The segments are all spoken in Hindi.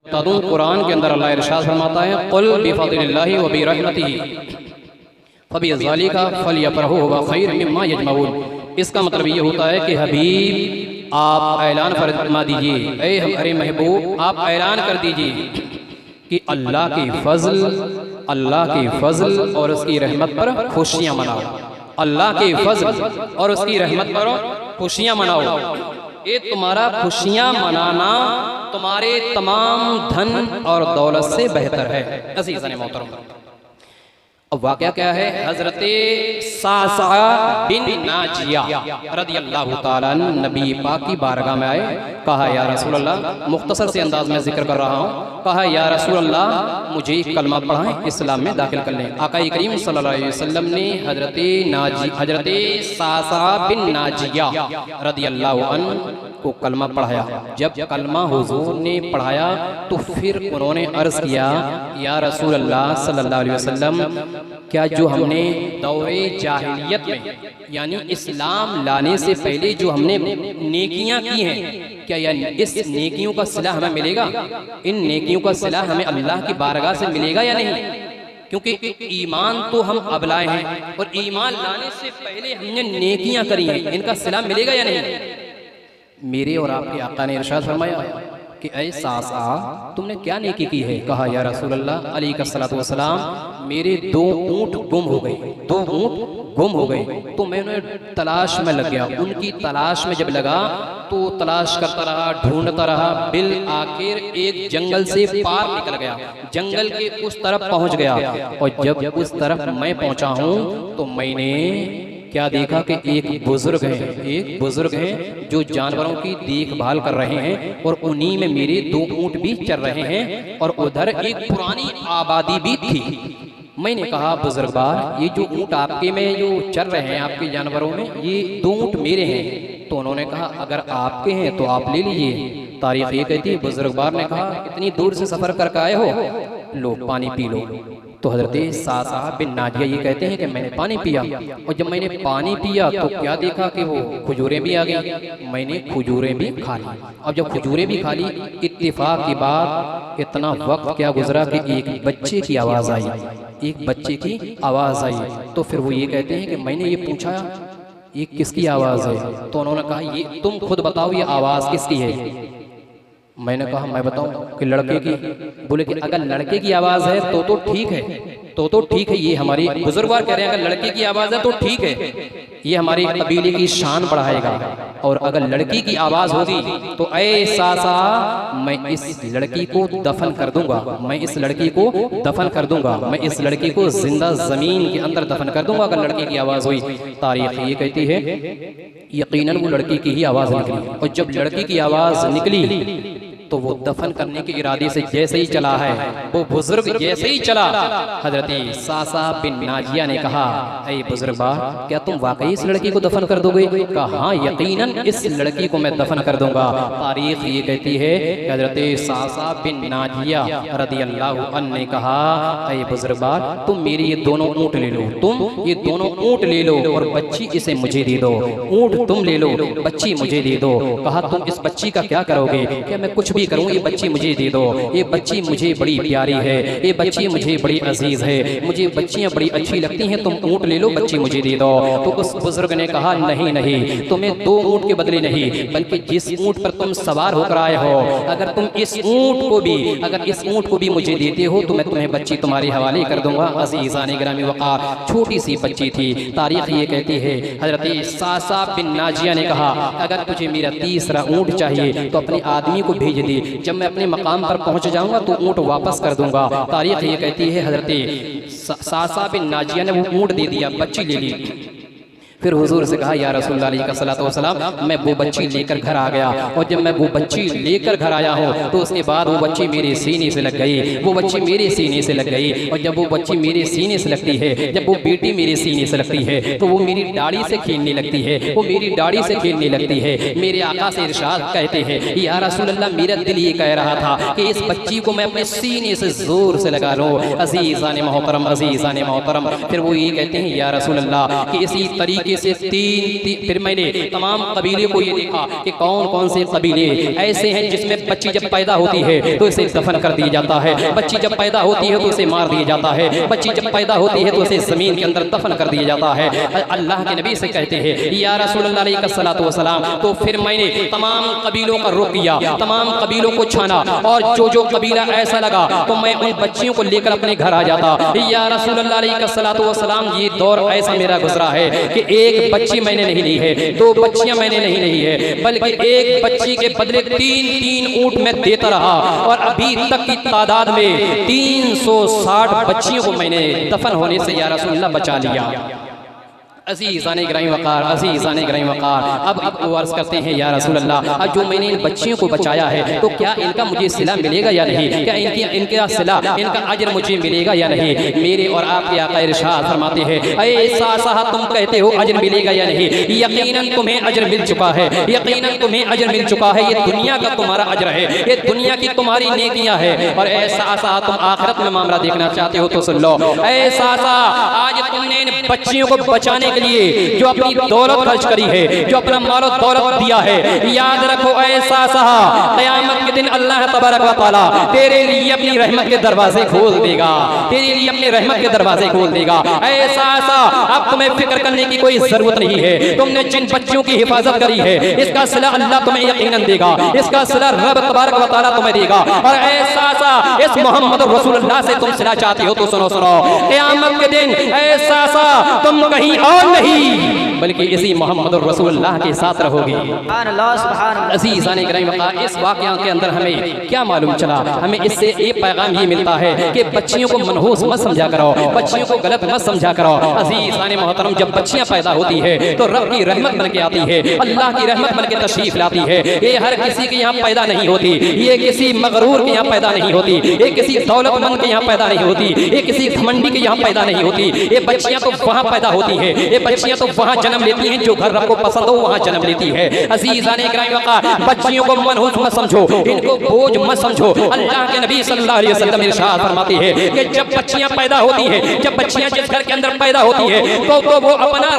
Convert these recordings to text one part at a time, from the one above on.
बता दूं, कुरान के अंदर अल्लाह इरशाद फरमाता है, क़ुल बिफ़ज़लिल्लाहि व बिरहमतिही फ़बिज़ालिका फ़लयफ़रहू हुवा ख़ैरुम मिम्मा यजमऊन। इसका मतलब ये होता है कि हबीब आप ऐलान फरमा दीजिए, ऐ हमारे महबूब आप ऐलान कर दीजिए कि अल्लाह के फ़ज़ल और उसकी रहमत पर खुशियाँ मनाओ। अल्लाह के फ़ज़ल और उसकी रहमत पर खुशियाँ मनाओ। ये तुम्हारा खुशियाँ मनाना तुम्हारे तमाम धन और दौलत से बेहतर है। अज़ीज़ान मोहतरम, अब वाक़या क्या है? हज़रत सासा बिन नाजिया रदियल्लाहु ताला अन्हु नबी पाक की बारगाह में आए। कहा या रसूल अल्लाह, मुख्तसर से अंदाज में जिक्र कर रहा हूँ, कहा या रसूल अल्लाह मुझे कलमा पढ़ाएं, इस्लाम में दाखिल कर लें। आका करीम सल्लल्लाहु अलैहि वसल्लम ने हज़रत सासा बिन नाजिया रदियल्लाहु अन्हु को कलमा पढ़ाया। जब कलमा हुजूर ने पढ़ाया तो फिर उन्होंने अर्ज़ किया, या रसूल अल्लाह सल्लल्लाहु अलैहि वसल्लम, क्या जो हमने दौरे जाहिलियत में यानी इस्लाम लाने से पहले जो हमने नेकियां की हैं, क्या इस नेकियों का सिला हमें मिलेगा? इन नेकियों का सिला हमें अल्लाह की बारगाह से मिलेगा या नहीं? क्योंकि ईमान तो हम अब लाए हैं और ईमान लाने से पहले हमने नेकियां करी हैं, इनका सिला मिलेगा या नहीं? मेरे और आपके आका ने इरशाद फरमाया कि ऐ सासा तुमने क्या नेकी की है? कहा या रसूल अल्लाह अलैहिस्सलातु वस्सलाम मेरे 2 ऊँट गुम हो गए, 2 ऊँट गुम हो गए। तो मैं उन्हें तलाश में लग गया। उनकी तलाश में जब लगा तो तलाश करता रहा, ढूंढता रहा, बिल आखिर एक जंगल से पार निकल गया, जंगल के उस तरफ पहुंच गया। और जब उस तरफ मैं पहुंचा हूं तो मैंने क्या देखा कि एक बुजुर्ग हैं जो जानवरों की देखभाल कर रहे हैं और उन्हीं में मेरे 2 ऊँट भी चल रहे हैं और उधर एक पुरानी आबादी भी थी। मैंने कहा बुजुर्गवार, ये जो ऊँट आपके में जो चल रहे हैं आपके जानवरों में, ये 2 ऊँट मेरे हैं। तो उन्होंने कहा अगर आपके हैं तो आप ले लीजिए। तारीख ये कहती है, बुजुर्गवार ने कहा इतनी दूर से सफ़र करके आए हो, लो पानी पी लो। तो हज़रत सासा बिन नाजिया ये कहते हैं कि मैंने पानी पिया और जब मैंने पानी पिया तो क्या देखा कि वो खजूरें भी आ गई। मैंने खजूरें भी खा ली। अब जब खजूरें भी खा ली, इत्तेफाक की बात इतना वक्त क्या गुजरा कि एक बच्चे की आवाज़ आई, एक बच्चे की आवाज़ आई। तो फिर वो ये कहते हैं कि मैंने ये पूछा ये किसकी आवाज़ है? तो उन्होंने कहा ये तुम खुद बताओ ये आवाज़ किसकी है? मैंने कहा मैं बताऊं कि लड़के की। बोले कि अगर लड़के की आवाज़ है तो ठीक है, तो ठीक है। ये हमारी बुजुर्गवार कह रहे हैं अगर लड़के की आवाज़ है तो ठीक है, ये हमारी कबीले की शान बढ़ाएगा। और अगर लड़की की आवाज़ होगी तो ऐ सासा मैं इस लड़की को दफन कर दूंगा, मैं इस लड़की को दफन कर दूंगा, मैं इस लड़की को जिंदा ज़मीन के अंदर दफन कर दूंगा अगर लड़की की आवाज़ हुई। तारीख ये कहती है यकीनन वो लड़की की ही आवाज़ निकली। और जब लड़की की आवाज़ निकली तो वो दफन करने के इरादे से जैसे ही चला है, वो बुजुर्ग जैसे ही चला, हज़रत सासा बिन नाजिया ने कहा ऐ बुजुर्गवार, क्या तुम वाकई इस लड़की को दफन कर दोगे? कहा हाँ यकीनन इस लड़की को मैं दफन कर दूंगा। तारीख ये कहती है हज़रत सासा बिन नाजिया रदियल्लाहु अन्हु ने कहा ऐ बुजुर्गवार तुम मेरे ये दोनों ऊँट ले लो, तुम ये दोनों ऊँट ले लो और बच्ची इसे मुझे दे दो। ऊँट तुम ले लो, बच्ची मुझे दे दो। कहा तुम इस बच्ची का क्या करोगे? क्या मैं कुछ करूं, ये बच्ची मुझे दे दो, ये बच्ची मुझे बड़ी प्यारी है, ये बच्ची मुझे बड़ी अजीज है, मुझे बच्चियां बड़ी अच्छी लगती हैं, तुम ऊँट ले लो, बच्ची मुझे दे दो। तो उस बुजुर्ग ने कहा नहीं नहीं, तुम्हें 2 ऊँट के बदले नहीं, बल्कि जिस ऊँट पर तुम सवार होकर आए हो, अगर तुम इस ऊँट को भी मुझे देते हो तो मैं तुम्हें बच्ची तुम्हारे हवाले कर दूंगा। अज़ीज़ान गिरामी वक़ार, छोटी सी बच्ची थी। तारीख ये कहती है हज़रत सासा बिन नाजिया ने कहा अगर तुझे मेरा तीसरा ऊँट चाहिए तो अपने आदमी को भेज दे, जब मैं अपने मकाम पर पहुंच जाऊंगा तो ऊँट वापस कर दूंगा। तारीख ये कहती है हज़रत सासा बिन नाजिया ने वो ऊँट दे दिया, बच्ची ले ली। फिर हुजूर से कहा या रसूल अल्लाह अलैहि वसल्लम मैं वो बच्ची लेकर घर आ गया और जब मैं वो बच्ची लेकर घर आया हूँ तो उसके बाद वो बच्ची मेरे सीने से लग गई, वो बच्ची मेरे सीने से लग गई। और जब वो बच्ची मेरे सीने से लगती है, जब वो बेटी मेरे सीने से लगती है तो वो मेरी दाढ़ी से खेलने लगती है, वो मेरी दाढ़ी से खेलने लगती है। मेरे आका से इरशाद कहते हैं या रसूल अल्लाह मेरा दिल ये कह रहा था कि इस बच्ची को मैं अपने सीने से जोर से लगा लूँ। अज़ीज़ान मोहतरम, अज़ीज़ान मोहतरम, फिर वो ये कहते हैं या रसूल अल्लाह कि इसी तरीके बल्कि से फिर मैंने तमाम कबीले को ये देखा कि कौन कौन से कबीले ऐसे हैं जिसमें बच्ची जब पैदा होती है तो इसे दफन कर दिया जाता है, बच्ची जब पैदा होती है तो उसे मार दिया जाता है, बच्ची जब पैदा होती है तो उसे जमीन के अंदर दफन कर दिया जाता है। अल्लाह के नबी से कहते हैं या रसूलुल्लाह अलैहिस्सलातु वस्सलाम, तो फिर मैंने तमाम कबीलों का रुख किया, तमाम कबीलों को छाना और जो कबीला ऐसा लगा तो मैं उन बच्चियों को लेकर अपने घर आ जाता। या रसूलुल्लाह अलैहिस्सलातु वस्सलाम, ये दौर ऐसा मेरा गुजरा है कि एक बच्ची मैंने नहीं ली है, 2 बच्चियां मैंने नहीं ली है, बल्कि एक बच्ची के बदले 3 ऊंट में देता रहा और अभी तक की तादाद में 360 बच्चियों को मैंने दफन होने से या रसूलुल्लाह बचा लिया। अज़ीज़ाने गिरामी वक़ार, अज़ीज़ाने गिरामी वक़ार, अब वो अर्ज़ करते हैं या रसूलल्लाह, अब जो मैंने इन बच्चियों को बचाया है तो क्या इनका मुझे सिला मिलेगा या नहीं, क्या इनका सिला, इनका अजर मुझे मिलेगा या नहीं। मेरे और आपके आका इरशाद फरमाते हैं ऐसा साहब तुम कहते हो अजर मिलेगा या नहीं, यकीनन तुम्हें अजर मिल चुका है, यकीनन तुम्हें अजर मिल चुका है, ये दुनिया का तुम्हारा अजर है, ये दुनिया की तुम्हारी नेकियां है। और ऐसा सा तुम आखिरत में मामला देखना चाहते हो तो सुन लो, ऐसा सा आज तुमने इन बच्चियों को बचाने के लिए जो अपनी दौलत खर्च करी है, जो अपना माल और दौलत दिया है, याद रखो ऐसा सा क़यामत के दिन अल्लाह तबारक व तआला तेरे लिए अपनी रहमत के दरवाजे खोल देगा, तेरे लिए अपने रहमत के दरवाजे खोल देगा। ऐसा सा अब तुम्हें फिक्र करने की कोई जरूरत नहीं है, तुमने जिन बच्चियों की हिफाजत करी है इसका सिला अल्लाह तुम्हें यकीनन देगा, इसका सिला रब तबारक व तआला तुम्हें देगा। और ऐसा सा इस मोहम्मद रसूलुल्लाह से तुम सिला चाहते हो तो सुनो सुनो, क़यामत के दिन ऐसा सा तुम कहीं और नहीं बल्कि इसी मोहम्मद रसूलुल्लाह के साथ रहोगे। अज़ीज़ाने गिरामी वक़ार, इस वाक़या के अंदर हमें क्या मालूम चला, हमें इससे एक पैगाम ये मिलता है कि बच्चियों को मनहूस मत समझा करो, बच्चियों को गलत मत समझा करो। अज़ीज़ाने मोहतरम, जब बच्चियां पैदा होती है तो रब की रहमत बन के आती है, अल्लाह की रहमत बन के तशरीफ लाती है। ये हर किसी के यहाँ पैदा नहीं होती, ये किसी मगरूर के यहाँ पैदा नहीं होती, ये किसी दौलतमंद के यहाँ पैदा नहीं होती, ये किसी घमंडी के यहाँ पैदा नहीं होती। ये बच्चियां तो वहाँ पैदा होती है, ये बच्चियां तो वहाँ जन्म लेती हैं जो घर रब को पसंद हो वहाँ जन्म लेती है। अज़ीज़ाने गिरामी वक़ार, बच्चियों को मनहूस मत समझो, इनको बोझ मत समझो। अल्लाह के नबी सल्लल्लाहु अलैहि वसल्लम इरशाद फरमाते हैं कि जब बच्चियां पैदा होती है, जब बच्चियां जिस घर के अंदर पैदा होती है तो वो अपना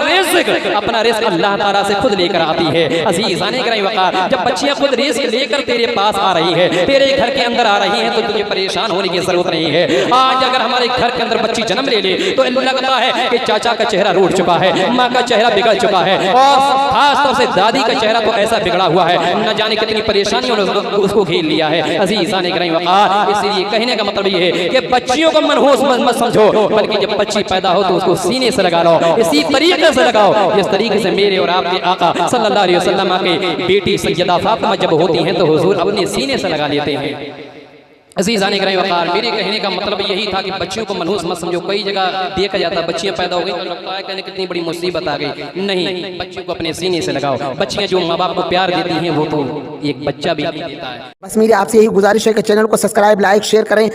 रिज़्क़ अल्लाह ताला से खुद लेकर आती है। अज़ीज़ाने गिरामी वक़ार, जब बच्चियां खुद रिज़्क़ लेकर तेरे पास आ रही है, तेरे घर के अंदर आ रही हैं तो तुझे परेशान होने की जरूरत नहीं है। आज अगर हमारे घर के अंदर बच्ची जन्म ले ले तो लगता है कि चाचा का चेहरा रूठ चुका है, माँ का चेहरा बिगड़ चुका है और खास तौर से दादी का चेहरा तो ऐसा बिगड़ा हुआ है, न जाने कितनी परेशानियों ने उसको घेर लिया है। अज़ीज़ाने गिरामी वक़ार, इसलिए कहने का मतलब ये है कि बच्चियों को मनहूस मत समझो, बल्कि जब बच्ची पैदा हो तो उसको सीने से लगा लो, इसी तरीके से लगाओ जिस तरीके से मेरे और आपके आका सल्लल्लाहु अलैहि वसल्लम की बेटी सैयदा फातिमा जब होती हैं तो हुजूर अपने सीने से लगा लेते हैं। अज़ीज़ाने गिरामी वक़ार, मेरे कहने का मतलब यही था कि बच्चियों को मनहूस मत समझो। कई जगह देखा जाता है बच्चियां पैदा हो गई तो लगता है कहने कितनी बड़ी मुसीबत आ गई, नहीं, बच्चियों को अपने सीने से लगाओ। बच्चियां जो माँ बाप को प्यार देती हैं वो तो एक बच्चा भी देता है। बस मेरी आपसे यही गुजारिश है कि चैनल को सब्सक्राइब, लाइक, शेयर करें